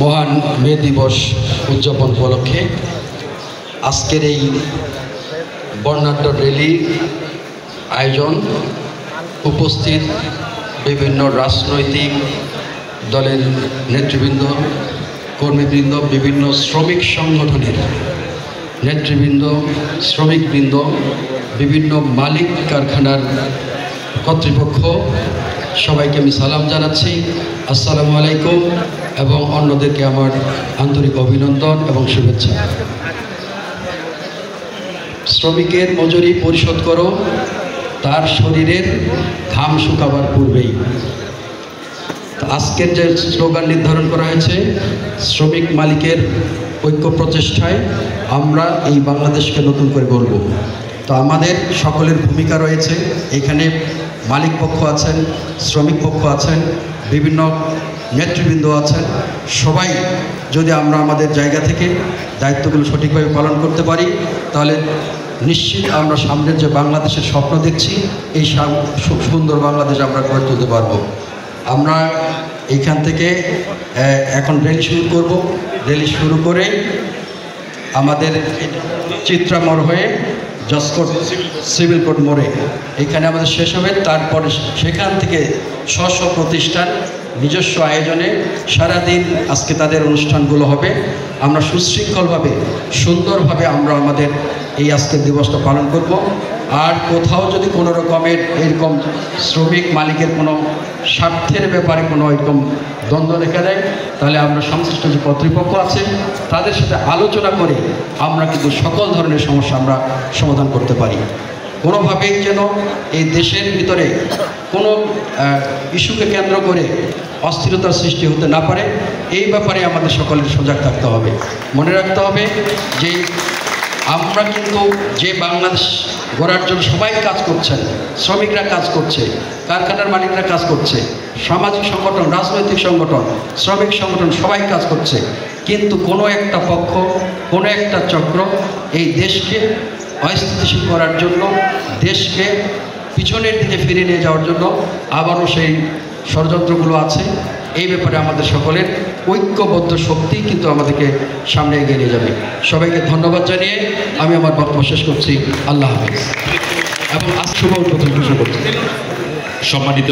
মহান মে দিবস উদযাপন উপলক্ষে আজকের এই বর্ণাঢ্য র্যালি আয়োজন উপস্থিত বিভিন্ন রাজনৈতিক দলের নেতৃবৃন্দ, কর্মীবৃন্দ, বিভিন্ন শ্রমিক সংগঠনের নেতৃবৃন্দ, শ্রমিকবৃন্দ, বিভিন্ন মালিক কারখানার কর্তৃপক্ষ, সবাইকে আমি সালাম জানাচ্ছি। আসসালামু আলাইকুম এবং অন্যদেরকে আমার আন্তরিক অভিনন্দন এবং শুভেচ্ছা। শ্রমিকের মজুরি পরিশোধ করো তার শরীরের ঘাম শুকাবার পূর্বেই। আজকের যে স্লোগান নির্ধারণ করা হয়েছে, শ্রমিক মালিকের ঐক্য প্রচেষ্টায় আমরা এই বাংলাদেশকে নতুন করে গড়ব। তো আমাদের সকলের ভূমিকা রয়েছে। এখানে মালিক পক্ষ আছেন, শ্রমিক পক্ষ আছেন, বিভিন্ন নেতৃবৃন্দ আছেন। সবাই যদি আমরা আমাদের জায়গা থেকে দায়িত্বগুলো সঠিকভাবে পালন করতে পারি, তাহলে নিশ্চিত আমরা সামনের যে বাংলাদেশের স্বপ্ন দেখছি, এই সুন্দর বাংলাদেশ আমরা গড়ে তুলতে পারবো। আমরা এইখান থেকে এখন র্যালি শুরু করব। র্যালি শুরু করে আমাদের চিত্রামোড় হয়ে জসকোট সিভিল কোর্ট মোড়ে এখানে আমাদের শেষ হবে। তারপরে সেখান থেকে স্ব প্রতিষ্ঠান নিজস্ব আয়োজনে সারাদিন আজকে তাদের অনুষ্ঠানগুলো হবে। আমরা সুশৃঙ্খলভাবে সুন্দরভাবে আমরা আমাদের এই আজকের দিবসটা পালন করব। আর কোথাও যদি কোনো রকমের এরকম শ্রমিক মালিকের কোনো স্বার্থের ব্যাপারে কোনো এরকম দ্বন্দ্ব দেখা দেয়, তাহলে আমরা সংশ্লিষ্ট যে কর্তৃপক্ষ আছে তাদের সাথে আলোচনা করে আমরা কিন্তু সকল ধরনের সমস্যা আমরা সমাধান করতে পারি। কোনোভাবেই যেন এই দেশের ভিতরে কোনো ইস্যুকে কেন্দ্র করে অস্থিরতার সৃষ্টি হতে না পারে, এই ব্যাপারে আমাদের সকলের সজাগ থাকতে হবে। মনে রাখতে হবে যে আমরা কিন্তু যে বাংলাদেশ গড়ার জন্য সবাই কাজ করছেন, শ্রমিকরা কাজ করছে, কারখানার মালিকরা কাজ করছে, সামাজিক সংগঠন, রাজনৈতিক সংগঠন, শ্রমিক সংগঠন সবাই কাজ করছে। কিন্তু কোনো একটা পক্ষ, কোনো একটা চক্র এই দেশকে অস্থিতিশীল করার জন্য, দেশকে পিছনের দিকে ফিরিয়ে নিয়ে যাওয়ার জন্য আবারও সেই ষড়যন্ত্রগুলো আছে। এই ব্যাপারে আমাদের সকলের ঐক্যবদ্ধ শক্তি কিন্তু আমাদেরকে সামনে এগিয়ে নিয়ে যাবে। সবাইকে ধন্যবাদ জানিয়ে আমি আমার বক্তব্য শেষ করছি। আল্লাহ হাফেজ এবং আজ শুভ উদ্বোধন ঘোষণা করছি। সম্মানিত